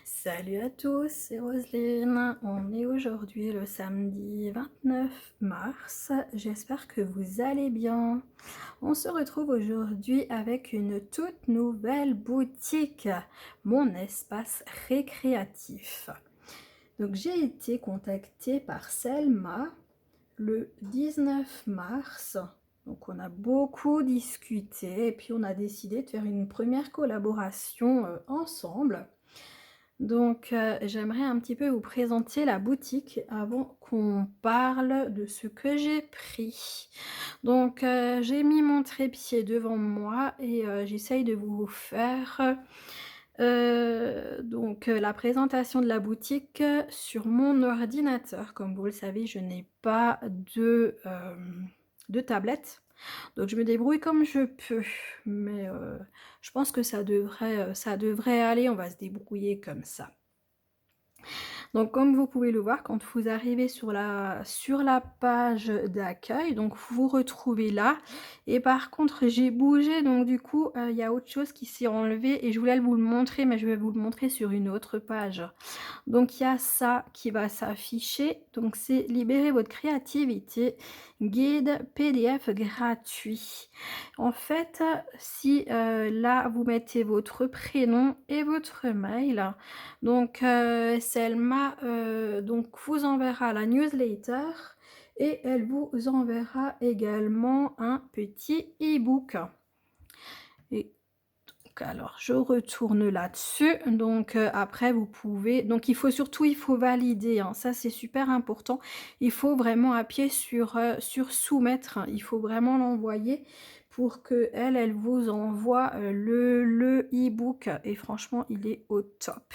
Salut à tous, c'est Roselyne. On est aujourd'hui le samedi 29 mars. J'espère que vous allez bien. On se retrouve aujourd'hui avec une toute nouvelle boutique, mon espace récréatif. Donc j'ai été contactée par Selma le 19 mars. Donc on a beaucoup discuté et puis on a décidé de faire une première collaboration ensemble. Donc, j'aimerais un petit peu vous présenter la boutique avant qu'on parle de ce que j'ai pris. Donc, j'ai mis mon trépied devant moi et j'essaye de vous faire, la présentation de la boutique sur mon ordinateur. Comme vous le savez, je n'ai pas de tablette, donc je me débrouille comme je peux, mais je pense que ça devrait aller, on va se débrouiller comme ça. Donc comme vous pouvez le voir, quand vous arrivez sur la page d'accueil, donc vous vous retrouvez là et par contre j'ai bougé, donc du coup, il y a autre chose qui s'est enlevé et je voulais vous le montrer, mais je vais vous le montrer sur une autre page. Donc il y a ça qui va s'afficher, donc c'est libérer votre créativité, guide PDF gratuit. En fait, si là vous mettez votre prénom et votre mail, donc Selma donc vous enverra la newsletter et elle vous enverra également un petit e-book. Et alors, je retourne là-dessus. Donc, après, vous pouvez donc il faut valider, hein, ça, c'est super important. Il faut vraiment appuyer sur soumettre. Il faut vraiment l'envoyer pour qu'elle, elle vous envoie, le e-book et franchement, il est au top.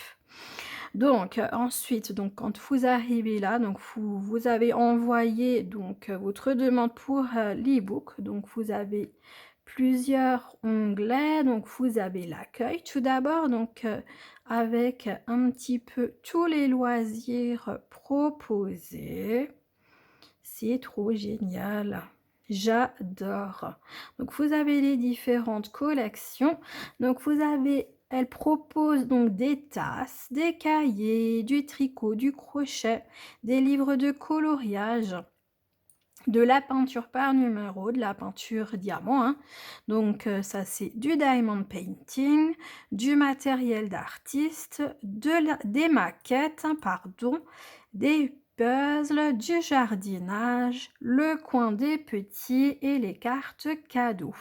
Donc, ensuite, donc quand vous arrivez là, donc vous avez envoyé donc, votre demande pour, l'e-book. Donc vous avez plusieurs onglets, donc vous avez l'accueil tout d'abord, donc avec un petit peu tous les loisirs proposés. C'est trop génial, j'adore. Donc vous avez les différentes collections, donc vous avez elle propose donc des tasses, des cahiers, du tricot, du crochet, des livres de coloriage, de la peinture par numéro, de la peinture diamant, hein. Donc ça c'est du diamond painting, du matériel d'artiste, des maquettes, hein, pardon, des puzzles, du jardinage, le coin des petits et les cartes cadeaux.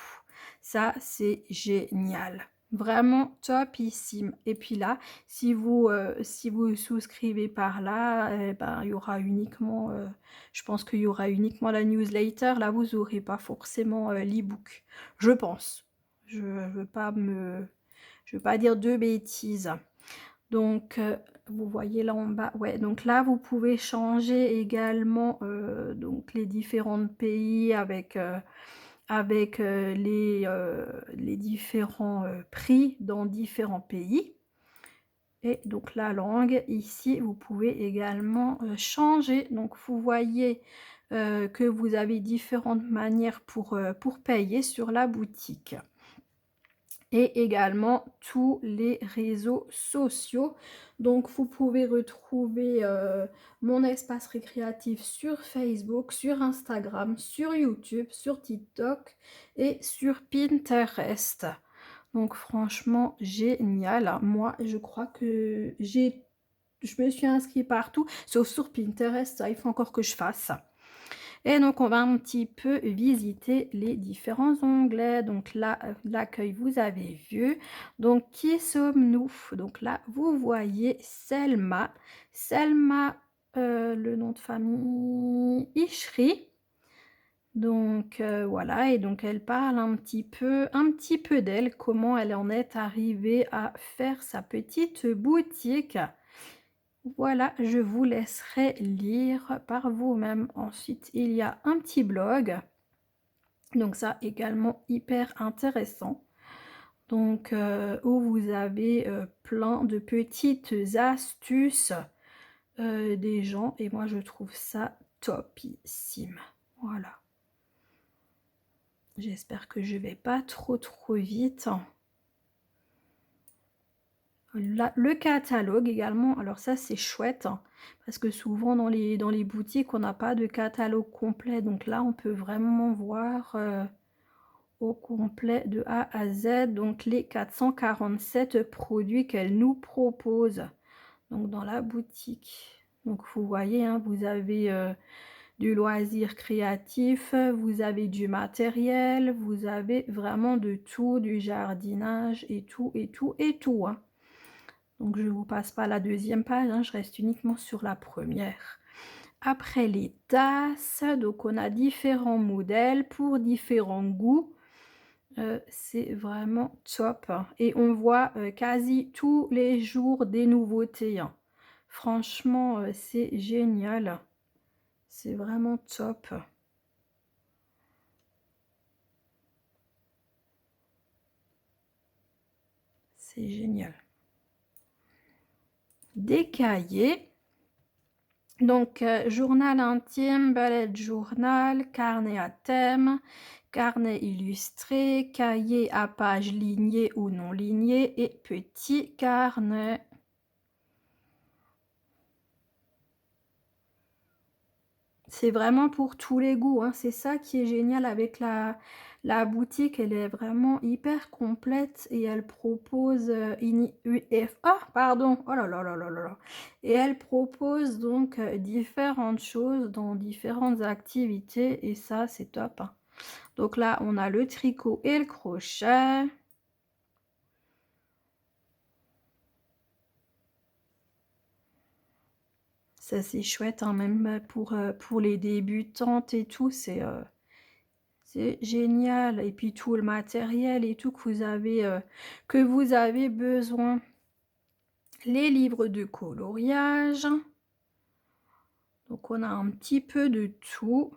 Ça c'est génial. Vraiment topissime. Et puis là, si vous souscrivez par là, eh ben, il y aura uniquement, je pense qu'il y aura uniquement la newsletter. Là, vous aurez pas forcément, l'e-book. Je pense. Je veux pas dire de bêtises. Donc, vous voyez là en bas, ouais, donc là, vous pouvez changer également, donc les différents pays avec les différents, prix dans différents pays. Et donc la langue, ici, vous pouvez également, changer. Donc vous voyez, que vous avez différentes manières pour payer sur la boutique. Et également tous les réseaux sociaux. Donc vous pouvez retrouver, mon espace récréatif sur Facebook, sur Instagram, sur YouTube, sur TikTok et sur Pinterest. Donc franchement génial. Moi, je crois que je me suis inscrite partout, sauf sur Pinterest, ça il faut encore que je fasse. Et donc on va un petit peu visiter les différents onglets. Donc là, l'accueil, vous avez vu. Donc qui sommes-nous? Donc là, vous voyez Selma. Selma, le nom de famille, Ishri. Donc voilà, et donc elle parle un petit peu d'elle, comment elle en est arrivée à faire sa petite boutique. Voilà, je vous laisserai lire par vous-même. Ensuite, il y a un petit blog, donc ça également hyper intéressant. Donc où vous avez plein de petites astuces des gens et moi je trouve ça topissime. Voilà. J'espère que je vais pas trop vite. Le catalogue également, alors ça c'est chouette, hein, parce que souvent dans les boutiques, on n'a pas de catalogue complet. Donc là, on peut vraiment voir, au complet de A à Z, donc les 447 produits qu'elle nous propose, donc dans la boutique. Donc vous voyez, hein, vous avez, du loisir créatif, vous avez du matériel, vous avez vraiment de tout, du jardinage et tout et tout et tout, hein. Donc je ne vous passe pas la deuxième page, hein, je reste uniquement sur la première. Après les tasses, donc on a différents modèles pour différents goûts. C'est vraiment top, hein, et on voit, quasi tous les jours des nouveautés, hein. Franchement, c'est génial. C'est vraiment top. C'est génial. Des cahiers, donc journal intime, bullet journal, carnet à thème, carnet illustré, cahier à pages lignées ou non lignées et petit carnet. C'est vraiment pour tous les goûts, hein. C'est ça qui est génial avec la boutique, elle est vraiment hyper complète et elle propose, ini UF ah pardon! Oh là là là là là là! Et elle propose donc, différentes choses dans différentes activités et ça, c'est top, hein. Donc là, on a le tricot et le crochet. Ça, c'est chouette, hein, même, pour les débutantes et tout, c'est génial et puis tout le matériel et tout que vous avez besoin. Les livres de coloriage, donc on a un petit peu de tout.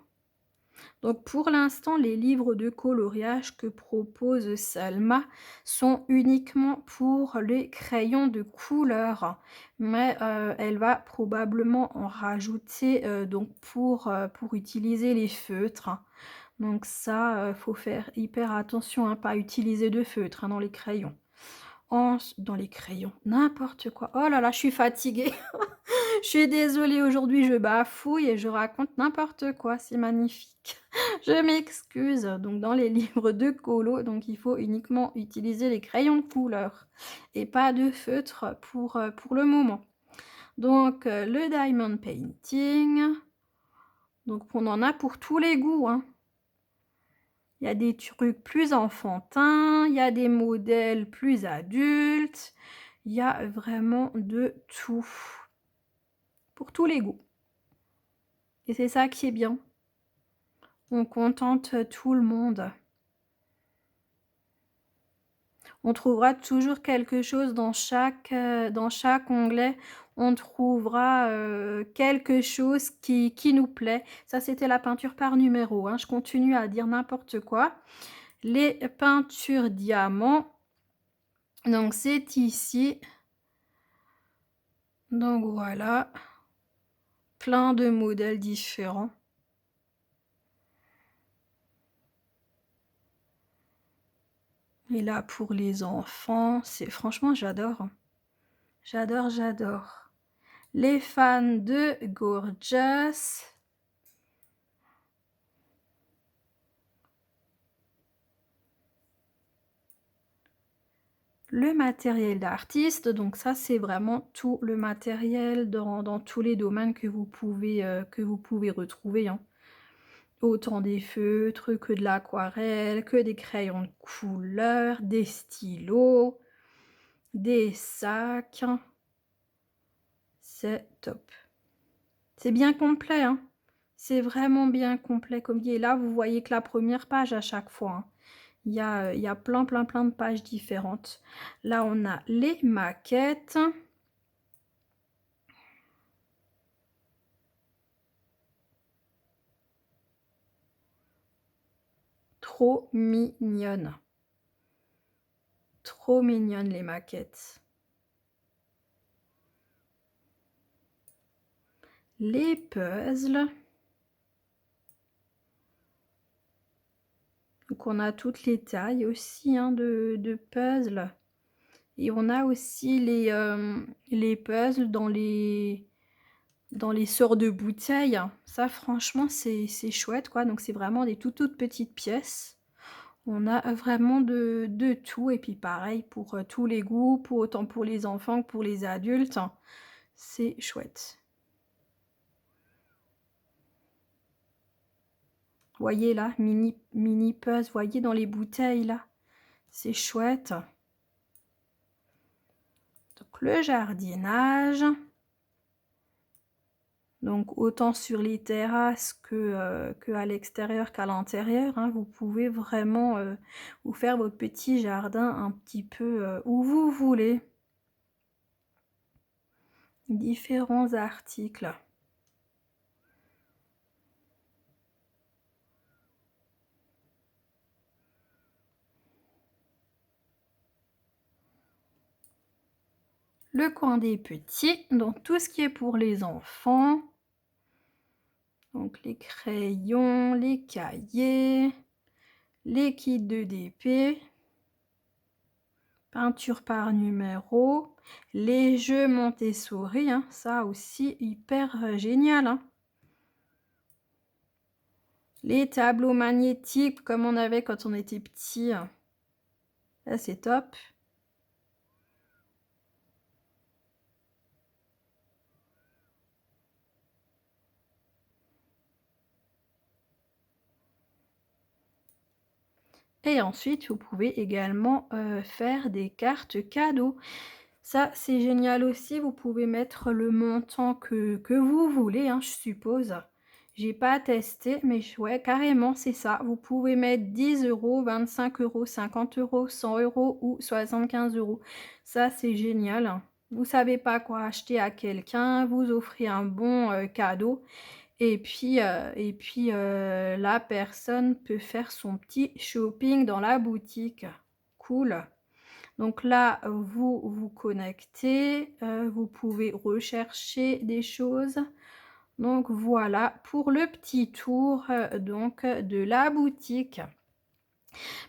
Donc pour l'instant, les livres de coloriage que propose Selma sont uniquement pour les crayons de couleur, mais elle va probablement en rajouter, donc pour utiliser les feutres. Donc ça, faut faire hyper attention, hein, pas utiliser de feutre, hein, dans les crayons. Dans les crayons, n'importe quoi. Oh là là, je suis fatiguée. Je suis désolée, aujourd'hui je bafouille et je raconte n'importe quoi, c'est magnifique. Je m'excuse. Donc dans les livres de colo, donc il faut uniquement utiliser les crayons de couleur et pas de feutre pour le moment. Donc le diamond painting, donc on en a pour tous les goûts, hein. Il y a des trucs plus enfantins, il y a des modèles plus adultes, il y a vraiment de tout, pour tous les goûts. Et c'est ça qui est bien. On contente tout le monde. On trouvera toujours quelque chose dans chaque onglet. On trouvera, quelque chose qui nous plaît. Ça, c'était la peinture par numéro, hein. Je continue à dire n'importe quoi. Les peintures diamants, donc c'est ici. Donc voilà, plein de modèles différents. Et là, pour les enfants, c'est franchement, j'adore, hein. J'adore, j'adore. Les fans de Gorgeous. Le matériel d'artiste, donc ça, c'est vraiment tout le matériel dans tous les domaines que vous pouvez retrouver, hein. Autant des feutres que de l'aquarelle, que des crayons de couleur, des stylos, des sacs. C'est top. C'est bien complet, hein. C'est vraiment bien complet comme dit. Et là, vous voyez que la première page à chaque fois, hein. Il y a plein, plein, plein de pages différentes. Là, on a les maquettes. Trop mignonnes. Trop mignonnes les maquettes. Les puzzles. Donc on a toutes les tailles aussi, hein, de puzzles. Et on a aussi les puzzles dans les sortes de bouteilles. Ça franchement c'est chouette quoi, donc c'est vraiment des toutes petites pièces. On a vraiment de tout et puis pareil pour, tous les goûts, pour autant pour les enfants que pour les adultes. C'est chouette. Voyez là, mini puzzle, voyez dans les bouteilles là? C'est chouette. Donc le jardinage. Donc autant sur les terrasses qu'à l'extérieur qu'à l'intérieur, hein. Vous pouvez vraiment, vous faire votre petit jardin un petit peu, où vous voulez. Différents articles. Le coin des petits, donc tout ce qui est pour les enfants. Donc les crayons, les cahiers, les kits de DP, peinture par numéro, les jeux Montessori, hein, ça aussi hyper génial, hein. Les tableaux magnétiques comme on avait quand on était petit, ça c'est top. Et ensuite, vous pouvez également, faire des cartes cadeaux. Ça, c'est génial aussi, vous pouvez mettre le montant que vous voulez, hein, je suppose. J'ai pas testé, mais ouais, carrément, c'est ça. Vous pouvez mettre 10 €, 25 €, 50 €, 100 € ou 75 €. Ça, c'est génial. Vous savez pas quoi acheter à quelqu'un, vous offrez un bon, cadeau la personne peut faire son petit shopping dans la boutique. Cool. Donc là, vous vous connectez, vous pouvez rechercher des choses. Donc voilà pour le petit tour, donc de la boutique.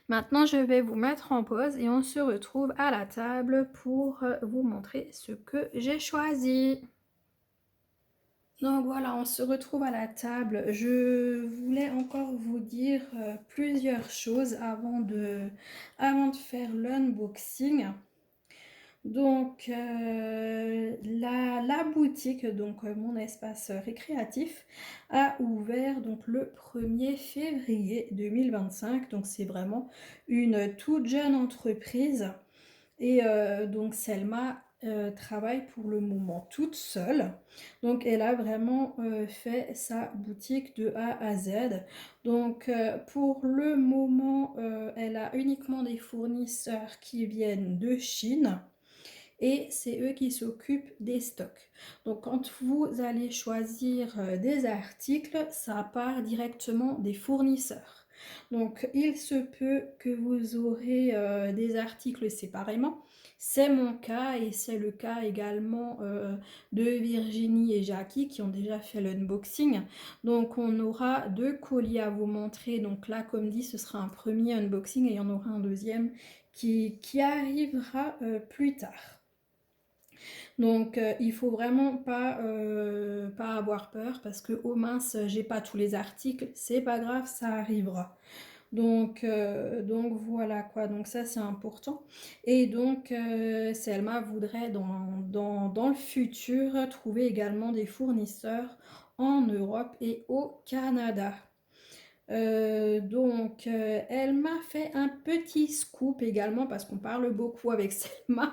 Maintenant, je vais vous mettre en pause et on se retrouve à la table pour, vous montrer ce que j'ai choisi. Donc voilà, on se retrouve à la table. Je voulais encore vous dire plusieurs choses avant de faire l'unboxing. Donc la boutique, donc mon espace récréatif, a ouvert donc le 1er février 2025. Donc c'est vraiment une toute jeune entreprise. Et donc Selma travaille pour le moment toute seule. Donc elle a vraiment fait sa boutique de A à Z. Donc pour le moment, elle a uniquement des fournisseurs qui viennent de Chine. Et c'est eux qui s'occupent des stocks. Donc quand vous allez choisir des articles, ça part directement des fournisseurs. Donc il se peut que vous aurez des articles séparément. C'est mon cas et c'est le cas également de Virginie et Jackie qui ont déjà fait l'unboxing. Donc on aura 2 colis à vous montrer. Donc là, comme dit, ce sera un premier unboxing et il y en aura un deuxième qui arrivera plus tard. Donc il faut vraiment pas avoir peur parce que oh mince, j'ai pas tous les articles, c'est pas grave, ça arrivera. Donc voilà quoi, donc ça c'est important. Et donc Selma voudrait dans le futur trouver également des fournisseurs en Europe et au Canada. Elle m'a fait un petit scoop également parce qu'on parle beaucoup avec Selma.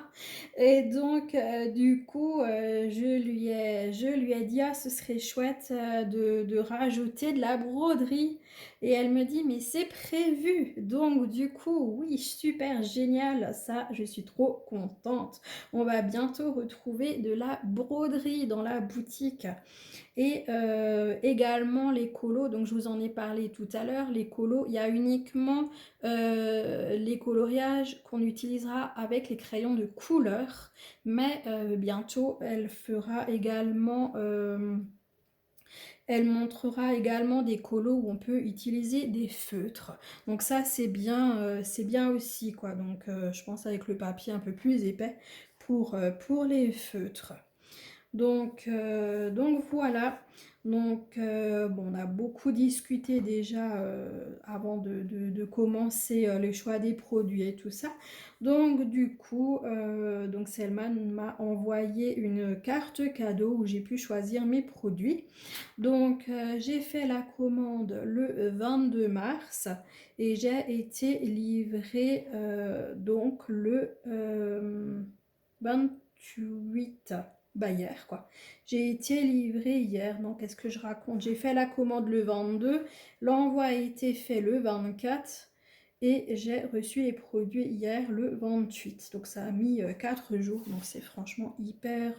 Et donc, du coup, je lui ai dit, ah, ce serait chouette de rajouter de la broderie. Et elle me dit, mais c'est prévu. Donc, du coup, oui, super génial. Ça, je suis trop contente. On va bientôt retrouver de la broderie dans la boutique. Et également les colos, donc je vous en ai parlé tout à l'heure, les colos, il y a uniquement les coloriages qu'on utilisera avec les crayons de couleur, mais bientôt elle fera également Elle montrera également des colos où on peut utiliser des feutres. Donc ça, c'est bien aussi, quoi. Donc je pense avec le papier un peu plus épais pour les feutres. Donc voilà. Donc bon, on a beaucoup discuté déjà avant de commencer le choix des produits et tout ça. Donc du coup, donc Selman m'a envoyé une carte cadeau où j'ai pu choisir mes produits. Donc j'ai fait la commande le 22 mars et j'ai été livrée donc le 28. Bah hier quoi. J'ai été livrée hier, non qu'est-ce que je raconte? J'ai fait la commande le 22, l'envoi a été fait le 24 et j'ai reçu les produits hier le 28. Donc ça a mis 4 jours, donc c'est franchement hyper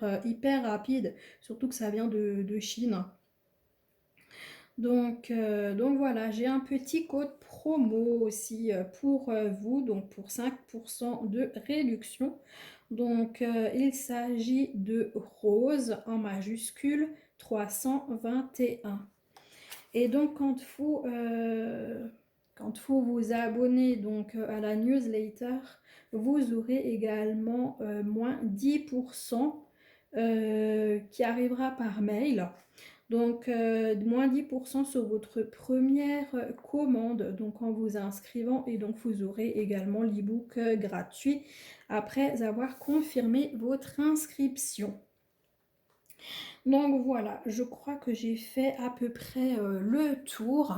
rapide, surtout que ça vient de Chine. Donc voilà, j'ai un petit code promo aussi pour vous, donc pour 5% de réduction. Donc il s'agit de Rose en majuscule 321. Et donc quand vous vous abonnez donc à la newsletter, vous aurez également moins 10% qui arrivera par mail. Donc, moins 10% sur votre première commande, donc en vous inscrivant, et donc vous aurez également l'e-book gratuit après avoir confirmé votre inscription. Donc voilà, je crois que j'ai fait à peu près le tour.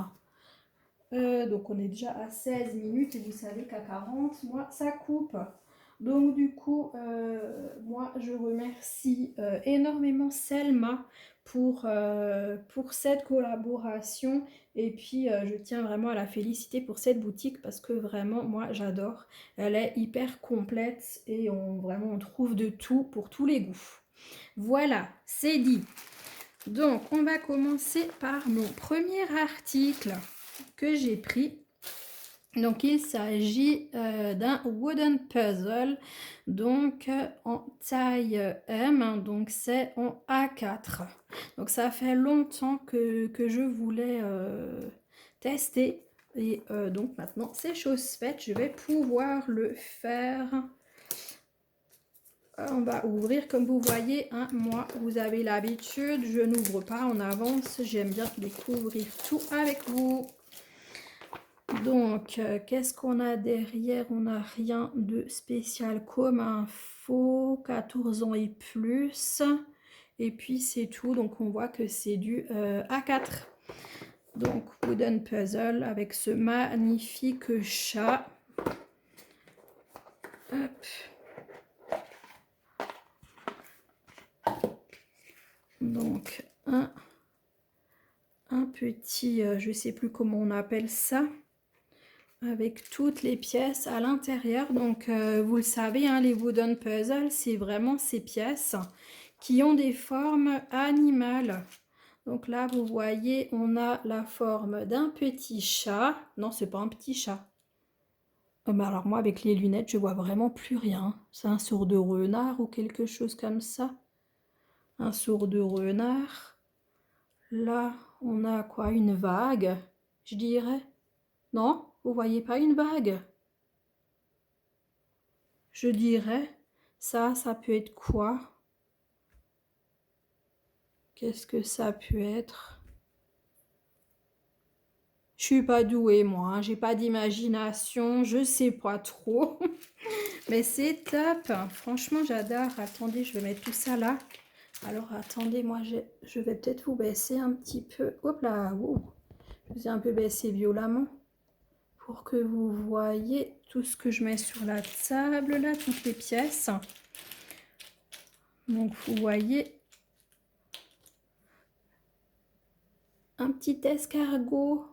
Donc on est déjà à 16 minutes et vous savez qu'à 40, moi, ça coupe. Donc du coup, moi, je remercie énormément Selma pour cette collaboration. Et puis, je tiens vraiment à la féliciter pour cette boutique parce que vraiment, moi, j'adore. Elle est hyper complète et vraiment, on trouve de tout pour tous les goûts. Voilà, c'est dit. Donc, on va commencer par mon premier article que j'ai pris. Donc il s'agit d'un wooden puzzle, donc en taille M, donc c'est en A4. Donc ça fait longtemps que je voulais tester et donc maintenant c'est chose faite, je vais pouvoir le faire. On va ouvrir comme vous voyez, hein, moi vous avez l'habitude, je n'ouvre pas en avance, j'aime bien découvrir tout avec vous. Donc, qu'est-ce qu'on a derrière? On n'a rien de spécial comme info, 14 ans et plus. Et puis, c'est tout. Donc, on voit que c'est du A4. Donc, wooden puzzle avec ce magnifique chat. Hop. Donc, un petit, je ne sais plus comment on appelle ça, avec toutes les pièces à l'intérieur. Donc vous le savez, hein, les wooden puzzles, c'est vraiment ces pièces qui ont des formes animales. Donc là, vous voyez, on a la forme d'un petit chat. Non, c'est pas un petit chat. Oh, mais alors moi, avec les lunettes, je vois vraiment plus rien. C'est un sourd de renard ou quelque chose comme ça. Un sourd de renard. Là, on a quoi? Une vague, je dirais. Non, vous voyez pas une vague? Je dirais, ça peut être quoi? Qu'est-ce que ça peut être? Je suis pas douée, moi, hein, j'ai pas d'imagination, je sais pas trop. Mais c'est top, franchement, j'adore. Attendez, je vais mettre tout ça là. Alors, attendez, moi, je vais peut-être vous baisser un petit peu. Hop là, wow. Je vous ai un peu baissé violemment pour que vous voyez tout ce que je mets sur la table, là, toutes les pièces. Donc, vous voyez un petit escargot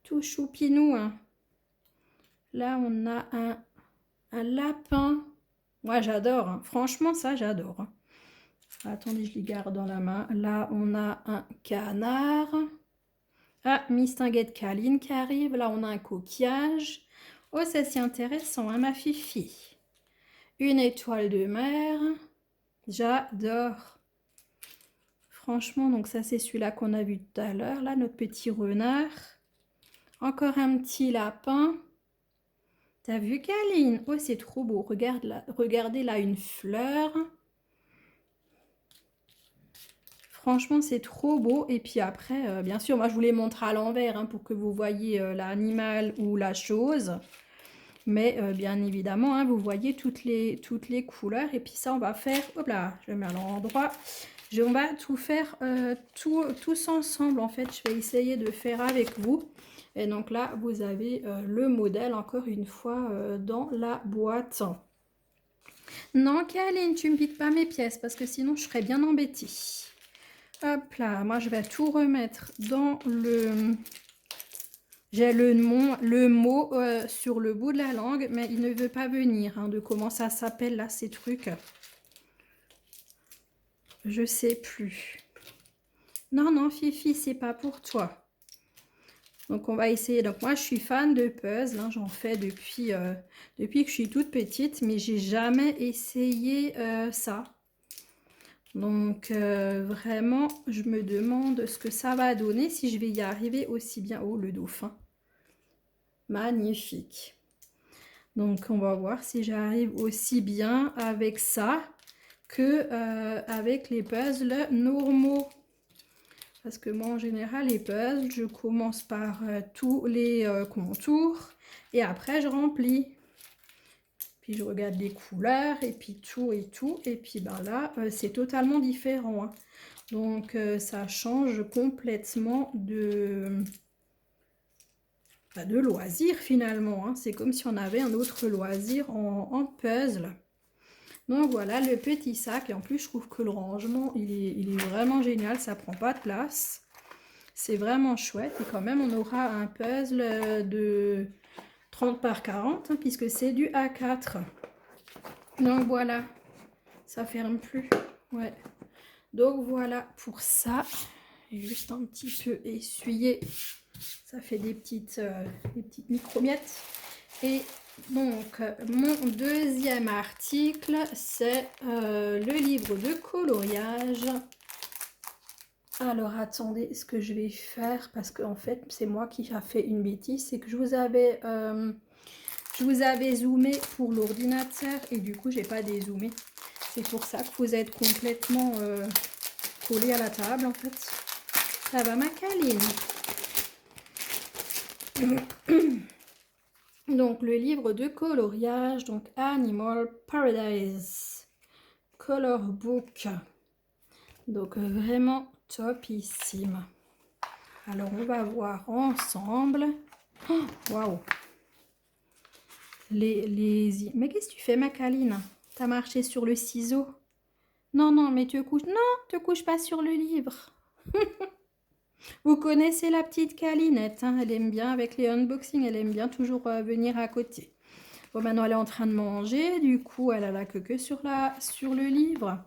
tout choupinou, hein. Là, on a un lapin. Moi, j'adore, hein. Franchement, ça, j'adore, hein. Attendez, je les garde dans la main. Là, on a un canard. Ah, Mistinguette Caline qui arrive. Là, on a un coquillage. Oh, ça, c'est intéressant, hein, ma fifi. Une étoile de mer. J'adore. Franchement, donc ça c'est celui-là qu'on a vu tout à l'heure, là, notre petit renard. Encore un petit lapin. T'as vu, Kaline? Oh, c'est trop beau. Regarde là, regardez là, une fleur. Franchement, c'est trop beau. Et puis après, bien sûr, moi, je vous les montre à l'envers hein, pour que vous voyez l'animal ou la chose. Mais bien évidemment, hein, vous voyez toutes les couleurs. Et puis ça, on va faire... Hop là, je mets à l'endroit. On va tout faire tous ensemble. En fait, je vais essayer de faire avec vous. Et donc là, vous avez le modèle, encore une fois, dans la boîte. Non, Kaline, tu me piques pas mes pièces parce que sinon, je serais bien embêtée. Hop là, moi, je vais tout remettre dans le... J'ai le mot sur le bout de la langue, mais il ne veut pas venir, hein, de comment ça s'appelle, là, ces trucs. Je sais plus. Non, non, Fifi, c'est pas pour toi. Donc, on va essayer. Donc, moi, je suis fan de puzzle. Hein, j'en fais depuis que je suis toute petite, mais j'ai jamais essayé ça. Donc, vraiment, je me demande ce que ça va donner, si je vais y arriver aussi bien. Oh, le dauphin. Magnifique. Donc, on va voir si j'arrive aussi bien avec ça que avec les puzzles normaux. Parce que moi, en général, les puzzles, je commence par tous les contours et après, je remplis. Puis, je regarde les couleurs et puis tout et tout. Et puis, ben là, c'est totalement différent. Hein. Donc, ça change complètement de loisir finalement. Hein. C'est comme si on avait un autre loisir en puzzle. Donc voilà le petit sac. Et en plus, je trouve que le rangement, il est vraiment génial. Ça prend pas de place. C'est vraiment chouette. Et quand même, on aura un puzzle de 30 par 40, hein, puisque c'est du A4. Donc voilà. Ça ferme plus. Ouais. Donc voilà pour ça. Et juste un petit peu essuyé. Ça fait des petites micro-miettes. Et donc, mon deuxième article, c'est le livre de coloriage. Alors, attendez, ce que je vais faire, parce qu'en fait, c'est moi qui a fait une bêtise, c'est que je vous avais zoomé pour l'ordinateur et du coup, j'ai pas dézoomé. C'est pour ça que vous êtes complètement collé à la table, en fait. Ça va, ma Kaline? Donc, le livre de coloriage, donc Animal Paradise Color Book. Donc, vraiment topissime. Alors, on va voir ensemble. Waouh! Mais qu'est-ce que tu fais, ma Kaline? T'as marché sur le ciseau? Non, non, mais te couche pas sur le livre. Vous connaissez la petite Kalinette, hein, elle aime bien, avec les unboxings, elle aime bien toujours venir à côté. Bon, maintenant, elle est en train de manger, du coup, elle a la queue sur le livre.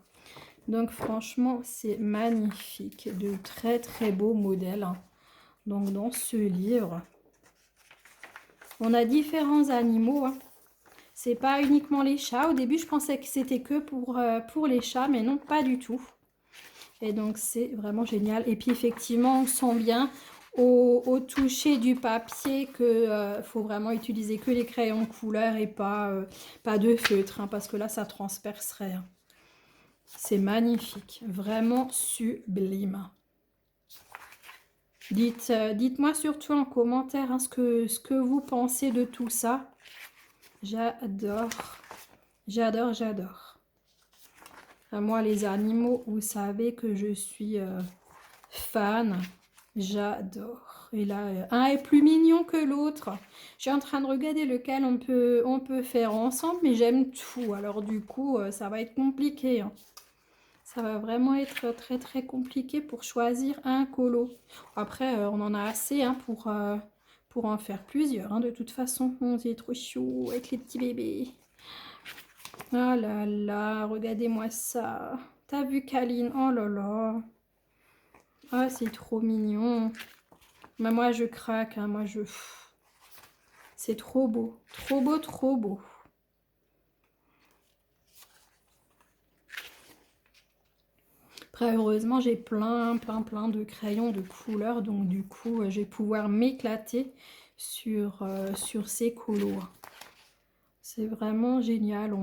Donc, franchement, c'est magnifique, de très, très beaux modèles. Hein. Donc, dans ce livre, on a différents animaux. Hein. C'est pas uniquement les chats. Au début, je pensais que c'était que pour les chats, mais non, pas du tout. Et donc, c'est vraiment génial. Et puis, effectivement, on sent bien au toucher du papier que faut vraiment utiliser que les crayons couleur et pas de feutre, hein, parce que là, ça transpercerait. Hein. C'est magnifique, vraiment sublime. Dites-moi surtout en commentaire hein, ce que vous pensez de tout ça. J'adore, j'adore, j'adore. Moi, les animaux, vous savez que je suis fan. J'adore. Et là, un est plus mignon que l'autre. Je suis en train de regarder lequel on peut faire ensemble, mais j'aime tout. Alors du coup, ça va être compliqué. Hein. Ça va vraiment être très très compliqué pour choisir un colo. Après, on en a assez hein, pour en faire plusieurs. Hein, de toute façon, c'est trop chou avec les petits bébés. Oh là là, regardez-moi ça. T'as vu Kaline? Oh là là. Ah, c'est trop mignon. Mais moi, je craque. Hein, c'est trop beau. Trop beau, trop beau. Après, heureusement, j'ai plein de crayons de couleurs, donc du coup, je vais pouvoir m'éclater sur ces colos. C'est vraiment génial.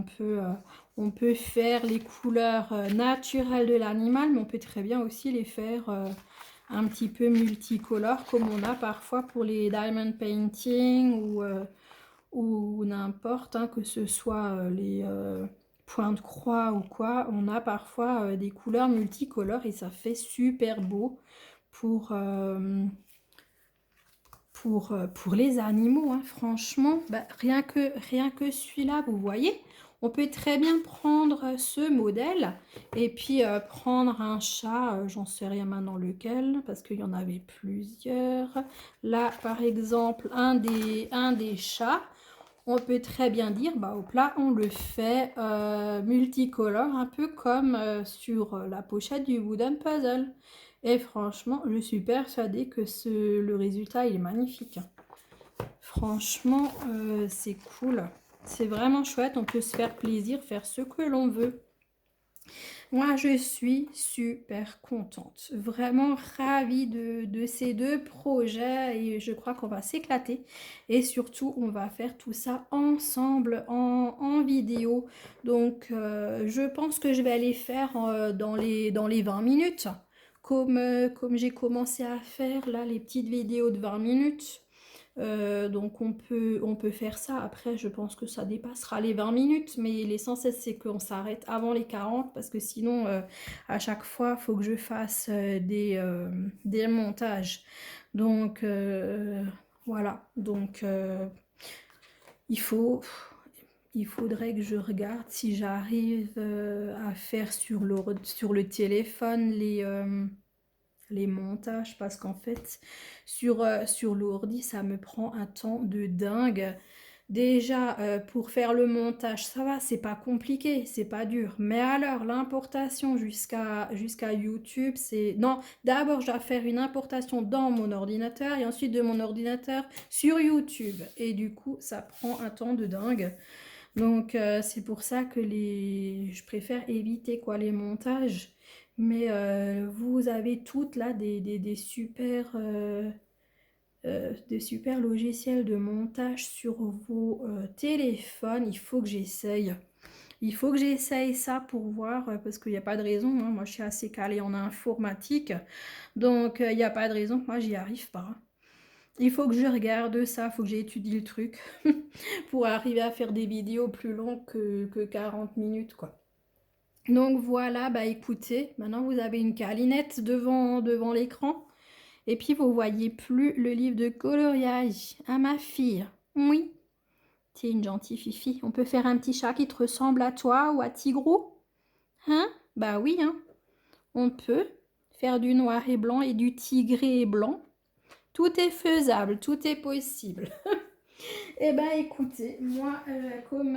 On peut faire les couleurs naturelles de l'animal, mais on peut très bien aussi les faire un petit peu multicolores, comme on a parfois pour les diamond painting ou n'importe, hein, que ce soit les points de croix ou quoi. On a parfois des couleurs multicolores et ça fait super beau pour, euh, pour les animaux, hein. Franchement, bah, rien que celui-là, vous voyez, on peut très bien prendre ce modèle et puis prendre un chat, j'en sais rien maintenant lequel, parce qu'il y en avait plusieurs. Là, par exemple, un des chats, on peut très bien dire, bah, au plat, on le fait multicolore, un peu comme sur la pochette du Wooden Puzzle. Et franchement, je suis persuadée que le résultat il est magnifique. Franchement, c'est cool. C'est vraiment chouette, on peut se faire plaisir, faire ce que l'on veut. Moi, je suis super contente, vraiment ravie de ces deux projets et je crois qu'on va s'éclater. Et surtout, on va faire tout ça ensemble en vidéo. Donc, je pense que je vais aller faire dans les 20 minutes, comme j'ai commencé à faire là, les petites vidéos de 20 minutes. Donc on peut faire ça. Après, je pense que ça dépassera les 20 minutes, mais l'essentiel c'est qu'on s'arrête avant les 40 parce que sinon, à chaque fois, il faut que je fasse des montages. Donc voilà. Donc il faut, il faudrait que je regarde si j'arrive à faire sur le téléphone les montages parce qu'en fait sur l'ordi ça me prend un temps de dingue. Déjà pour faire le montage ça va, c'est pas compliqué, c'est pas dur, mais alors l'importation jusqu'à YouTube, c'est non, d'abord je dois faire une importation dans mon ordinateur et ensuite de mon ordinateur sur YouTube et du coup ça prend un temps de dingue. Donc c'est pour ça que je préfère éviter quoi les montages. Mais vous avez toutes là des super logiciels de montage sur vos téléphones. Il faut que j'essaye. Il faut que j'essaye ça pour voir, parce qu'il n'y a pas de raison, hein. Moi je suis assez calée en informatique, donc il n'y a pas de raison que moi j'y arrive pas. Il faut que je regarde ça, il faut que j'étudie le truc pour arriver à faire des vidéos plus longues que 40 minutes, quoi. Donc voilà, bah écoutez, maintenant vous avez une câlinette devant l'écran. Et puis vous voyez plus le livre de coloriage. À ma fille. Oui, tu es une gentille fifi. On peut faire un petit chat qui te ressemble à toi ou à Tigrou? Hein? Bah oui, hein. On peut faire du noir et blanc et du tigré et blanc. Tout est faisable, tout est possible. Eh ben écoutez, moi, comme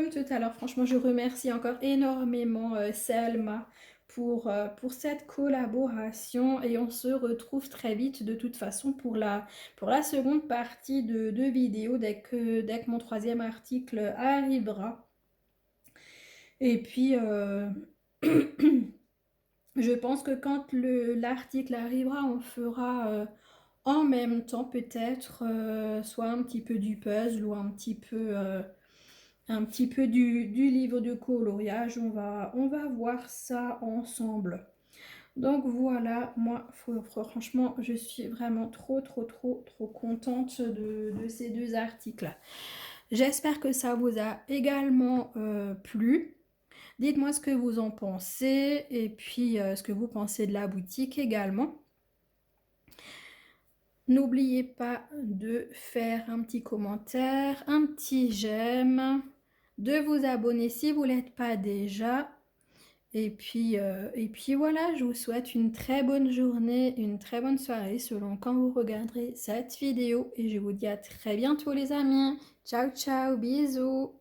tout à l'heure, franchement, je remercie encore énormément Selma pour cette collaboration et on se retrouve très vite de toute façon pour la seconde partie de vidéo dès que mon troisième article arrivera. Et puis, je pense que quand l'article arrivera, on fera en même temps peut-être soit un petit peu du puzzle ou un petit peu du livre de coloriage. On va voir ça ensemble. Donc voilà, moi franchement je suis vraiment trop contente de ces deux articles. J'espère que ça vous a également plu. Dites-moi ce que vous en pensez et puis ce que vous pensez de la boutique également. N'oubliez pas de faire un petit commentaire, un petit j'aime, de vous abonner si vous ne l'êtes pas déjà. Et puis voilà, je vous souhaite une très bonne journée, une très bonne soirée selon quand vous regarderez cette vidéo. Et je vous dis à très bientôt les amis. Ciao ciao, bisous.